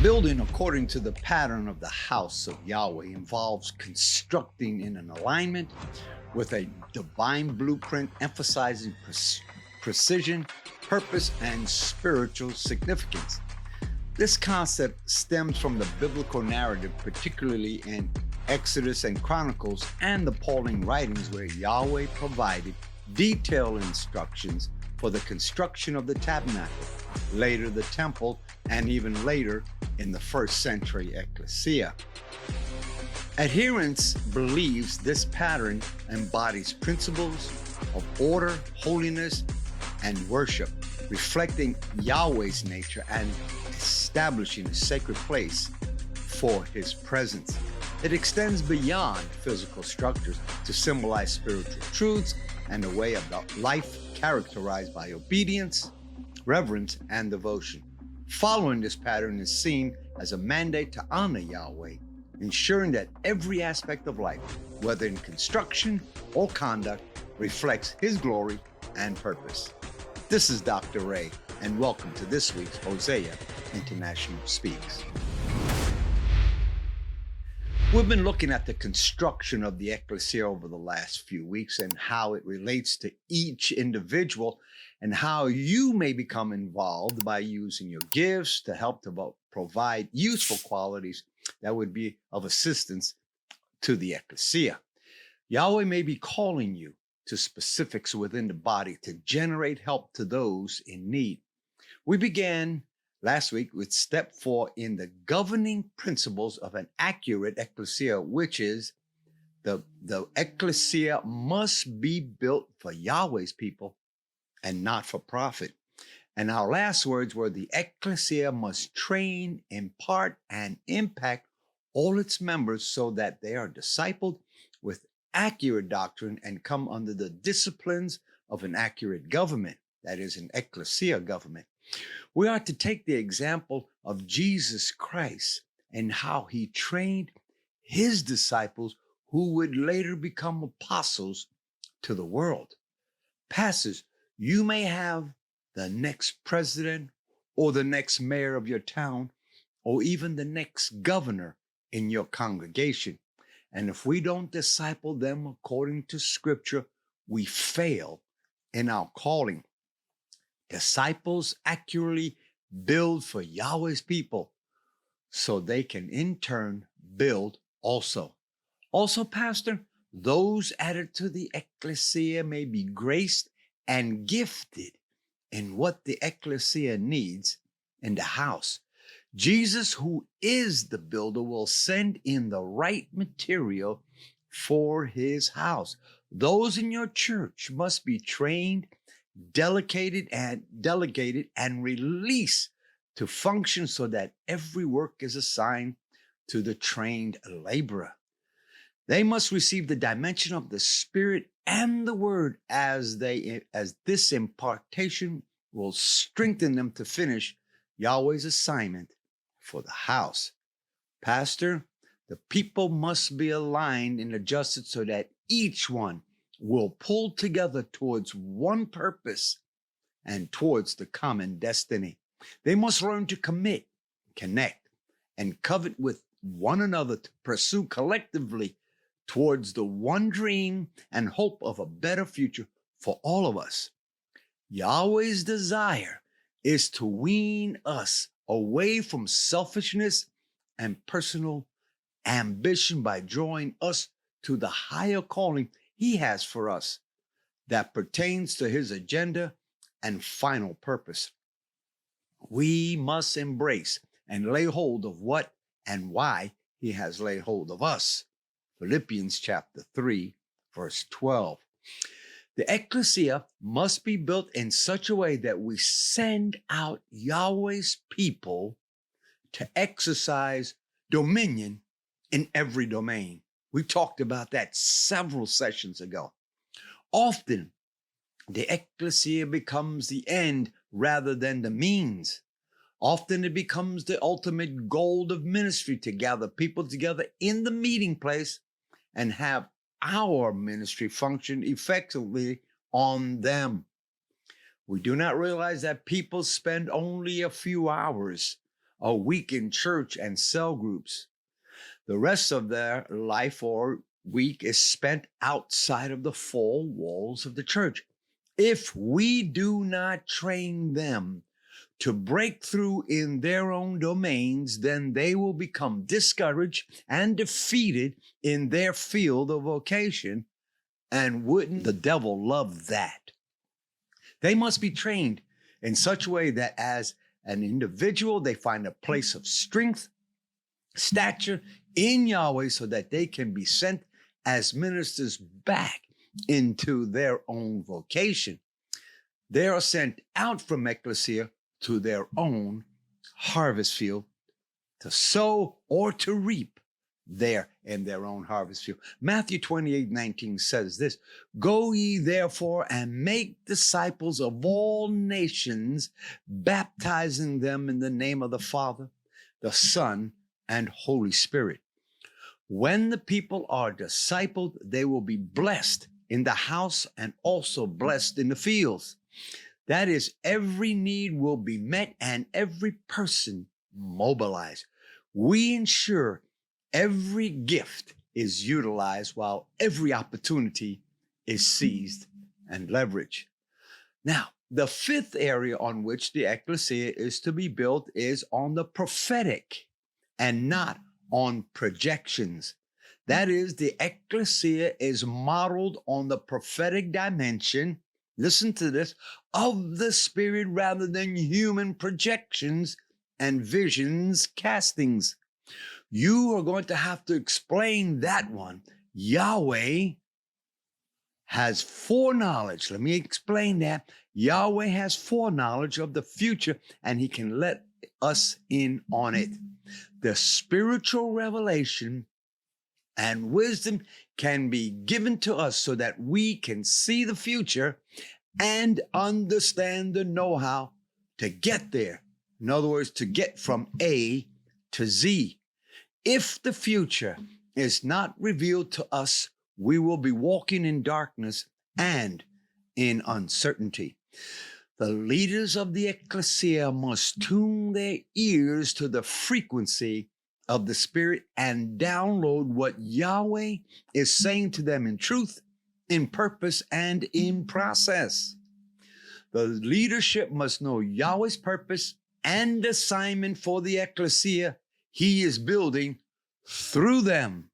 Building according to the pattern of the house of Yahweh involves constructing in an alignment with a divine blueprint emphasizing precision, purpose, and spiritual significance. This concept stems from the biblical narrative, particularly in Exodus and Chronicles and the Pauline writings, where Yahweh provided detailed instructions for the construction of the tabernacle, later the temple, and even later in the first century Ekklesia. Adherence believes this pattern embodies principles of order, holiness, and worship, reflecting Yahweh's nature and establishing a sacred place for his presence. It extends beyond physical structures to symbolize spiritual truths and a way of life characterized by obedience, reverence, and devotion. Following this pattern is seen as a mandate to honor Yahweh, ensuring that every aspect of life, whether in construction or conduct, reflects his glory and purpose. This is Dr. Ray, and welcome to this week's Hosea International Speaks. We've been looking at the construction of the Ekklesia over the last few weeks and how it relates to each individual and how you may become involved by using your gifts to help to provide useful qualities that would be of assistance to the Ekklesia. Yahweh may be calling you to specifics within the body to generate help to those in need. We began last week with step 4 in the governing principles of an accurate Ekklesia, which is the Ekklesia must be built for Yahweh's people and not for profit. And our last words were the Ekklesia must train, impart, and impact all its members so that they are discipled with accurate doctrine and come under the disciplines of an accurate government, that is, an Ekklesia government. We are to take the example of Jesus Christ and how he trained his disciples who would later become apostles to the world. Pastors, you may have the next president or the next mayor of your town or even the next governor in your congregation. And if we don't disciple them according to Scripture, we fail in our calling. Disciples accurately build for Yahweh's people so they can in turn build also. Also, Pastor, those added to the Ekklesia may be graced and gifted in what the Ekklesia needs in the house. Jesus, who is the builder, will send in the right material for his house. Those in your church must be trained, delegated and released to function so that every work is assigned to the trained laborer. They must receive the dimension of the Spirit and the Word as this impartation will strengthen them to finish Yahweh's assignment for the house. Pastor, the people must be aligned and adjusted so that each one will pull together towards one purpose and towards the common destiny. They must learn to commit, connect, and covet with one another to pursue collectively towards the one dream and hope of a better future for all of us. Yahweh's desire is to wean us away from selfishness and personal ambition by drawing us to the higher calling he has for us that pertains to his agenda and final purpose. We must embrace and lay hold of what and why he has laid hold of us. Philippians chapter 3, verse 12. The Ekklesia must be built in such a way that we send out Yahweh's people to exercise dominion in every domain. We talked about that several sessions ago. Often, the Ekklesia becomes the end rather than the means. Often it becomes the ultimate goal of ministry to gather people together in the meeting place and have our ministry function effectively on them. We do not realize that people spend only a few hours a week in church and cell groups. The rest of their life or week is spent outside of the four walls of the church. If we do not train them to break through in their own domains, then they will become discouraged and defeated in their field of vocation. And wouldn't the devil love that? They must be trained in such a way that as an individual, they find a place of strength, stature in Yahweh so that they can be sent as ministers back into their own vocation. They are sent out from Ekklesia to their own harvest field to sow or to reap there in their own harvest field. Matthew 28:19 says this, "Go ye therefore and make disciples of all nations, baptizing them in the name of the Father, the Son, and Holy Spirit." When the people are discipled, they will be blessed in the house and also blessed in the fields. That is, every need will be met and every person mobilized. We ensure every gift is utilized while every opportunity is seized and leveraged. Now, the fifth area on which the Ekklesia is to be built is on the prophetic and not on projections. That is, the Ekklesia is modeled on the prophetic dimension, listen to this, of the Spirit rather than human projections and visions castings. You are going to have to explain that one. Yahweh has foreknowledge. Let me explain that. Yahweh has foreknowledge of the future, and he can let us in on it. The spiritual revelation and wisdom can be given to us so that we can see the future and understand the know-how to get there. In other words, to get from A to Z. If the future is not revealed to us, we will be walking in darkness and in uncertainty. The leaders of the Ekklesia must tune their ears to the frequency of the Spirit and download what Yahweh is saying to them in truth, in purpose, and in process. The leadership must know Yahweh's purpose and assignment for the Ekklesia he is building through them.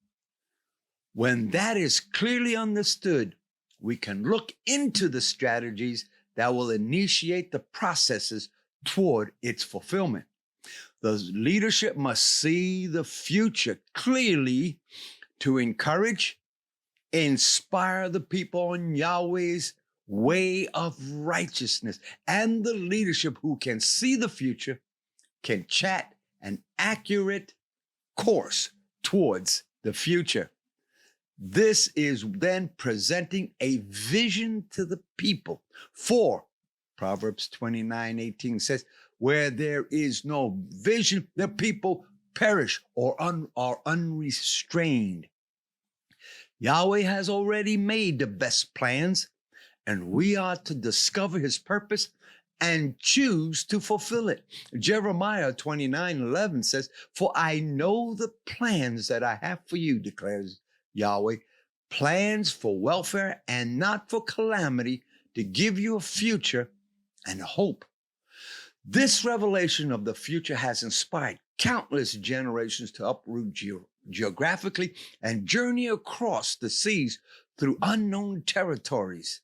When that is clearly understood, we can look into the strategies that will initiate the processes toward its fulfillment. The leadership must see the future clearly to encourage, inspire the people on Yahweh's way of righteousness. And the leadership who can see the future can chart an accurate course towards the future. This is then presenting a vision to the people. For Proverbs 29:18 says, where there is no vision, the people perish or are unrestrained. Yahweh has already made the best plans, and we are to discover his purpose and choose to fulfill it. Jeremiah 29:11 says, for I know the plans that I have for you, declares Yahweh, plans for welfare and not for calamity, to give you a future and hope. This revelation of the future has inspired countless generations to uproot geographically and journey across the seas through unknown territories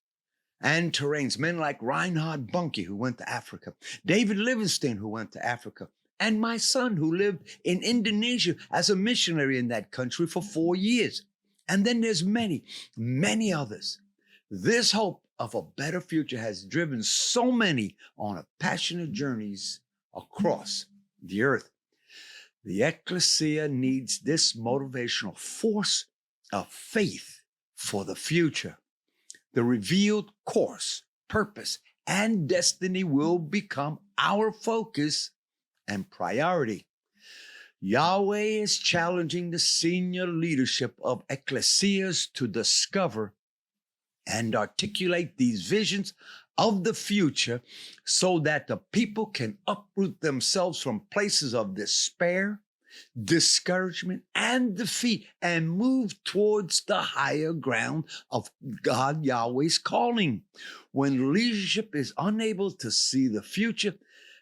and terrains. Men like Reinhard Bonnke, who went to Africa, David Livingstone, who went to Africa, and my son, who lived in Indonesia as a missionary in that country for 4 years. And then there's many, many others. This hope of a better future has driven so many on passionate journeys across the earth. The Ekklesia needs this motivational force of faith for the future. The revealed course, purpose, and destiny will become our focus and priority. Yahweh is challenging the senior leadership of Ekklesias to discover and articulate these visions of the future so that the people can uproot themselves from places of despair, discouragement, and defeat and move towards the higher ground of God Yahweh's calling. When leadership is unable to see the future,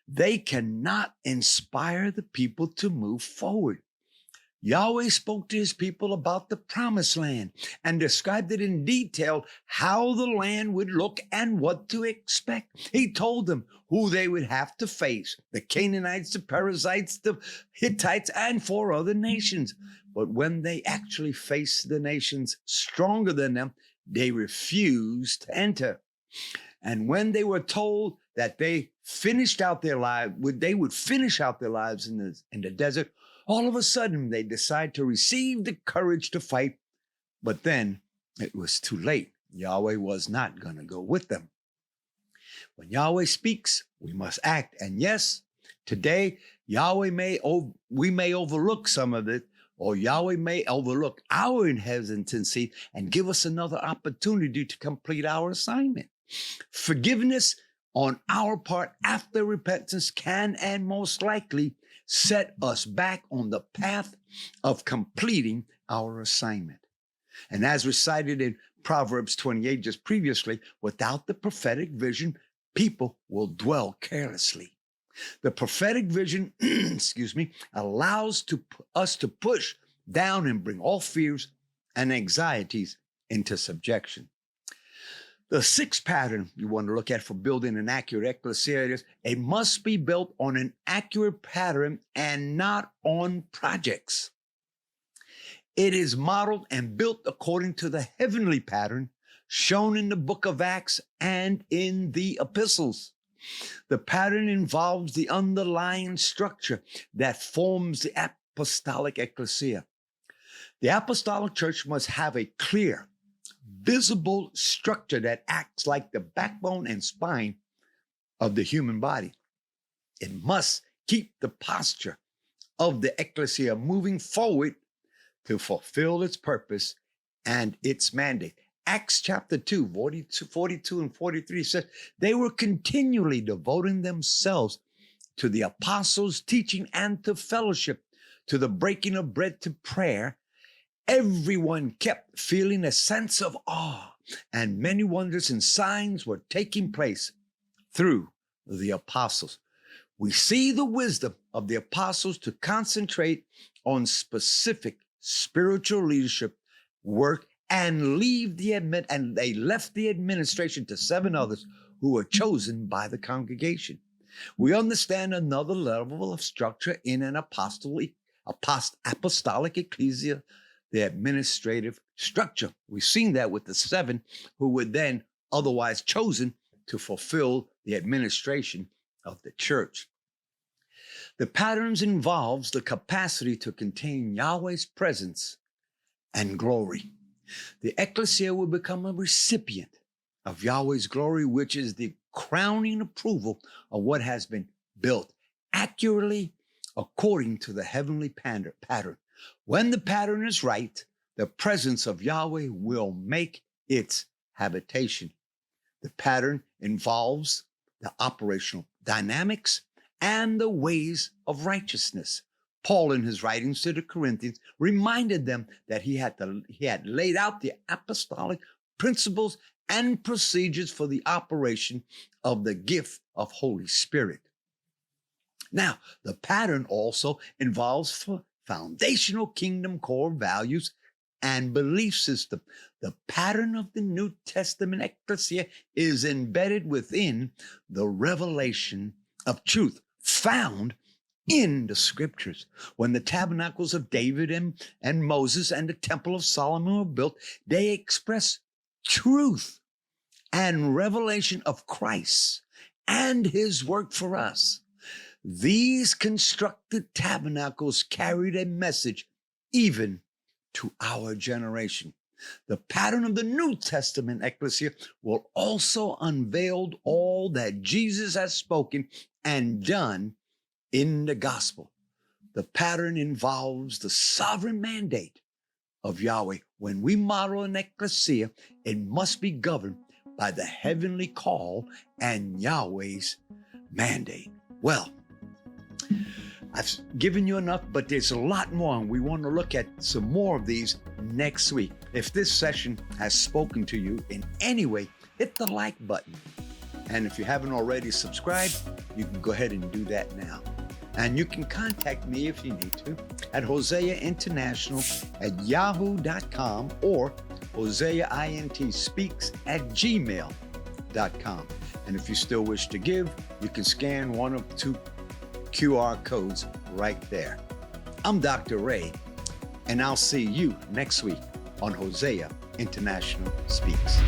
they cannot inspire the people to move forward. Yahweh spoke to his people about the promised land and described it in detail how the land would look and what to expect. He told them who they would have to face: the Canaanites, the Perizzites, the Hittites, and 4 other nations. But when they actually faced the nations stronger than them, they refused to enter. And when they were told that they finished out their lives, they would finish out their lives in the desert, all of a sudden they decide to receive the courage to fight. But then it was too late. Yahweh was not going to go with them. When Yahweh speaks, we must act. And yes, today we may overlook some of it, or Yahweh may overlook our hesitancy and give us another opportunity to complete our assignment. Forgiveness on our part after repentance can and most likely set us back on the path of completing our assignment. And as recited in Proverbs 28 just previously, without the prophetic vision, people will dwell carelessly. The prophetic vision, allows us to push down and bring all fears and anxieties into subjection. The 6th pattern you want to look at for building an accurate ekklesia is it must be built on an accurate pattern and not on projects. It is modeled and built according to the heavenly pattern shown in the book of Acts and in the epistles. The pattern involves the underlying structure that forms the apostolic ekklesia. The apostolic church must have a clear, visible structure that acts like the backbone and spine of the human body. It must keep the posture of the ekklesia moving forward to fulfill its purpose and its mandate. Acts chapter 2, 42 and 43 says, they were continually devoting themselves to the apostles' teaching and to fellowship, to the breaking of bread, to prayer. Everyone kept feeling a sense of awe, and many wonders and signs were taking place through the apostles. We see the wisdom of the apostles to concentrate on specific spiritual leadership work and they left the administration to 7 others who were chosen by the congregation. We understand another level of structure in an apostolic ecclesia, the administrative structure. We've seen that with the 7 who were then otherwise chosen to fulfill the administration of the church. The patterns involves the capacity to contain Yahweh's presence and glory. The ekklesia will become a recipient of Yahweh's glory, which is the crowning approval of what has been built accurately according to the heavenly pattern. When the pattern is right, the presence of Yahweh will make its habitation. The pattern involves the operational dynamics and the ways of righteousness. Paul, in his writings to the Corinthians, reminded them that he had laid out the apostolic principles and procedures for the operation of the gift of Holy Spirit. Now, the pattern also involves foundational kingdom core values and belief system. The pattern of the New Testament ekklesia is embedded within the revelation of truth found in the scriptures. When the tabernacles of David and Moses and the temple of Solomon were built, they express truth and revelation of Christ and his work for us. These constructed tabernacles carried a message even to our generation. The pattern of the New Testament ekklesia will also unveil all that Jesus has spoken and done in the gospel. The pattern involves the sovereign mandate of Yahweh. When we model an ekklesia, it must be governed by the heavenly call and Yahweh's mandate. Well, I've given you enough, but there's a lot more, and we want to look at some more of these next week. If this session has spoken to you in any way, hit the like button. And if you haven't already subscribed, you can go ahead and do that now. And you can contact me if you need to at HoseaInternational@yahoo.com or HoseaIntSpeaks@gmail.com. And if you still wish to give, you can scan one of 2 QR codes right there. I'm Dr. Ray, and I'll see you next week on Hosea International Speaks.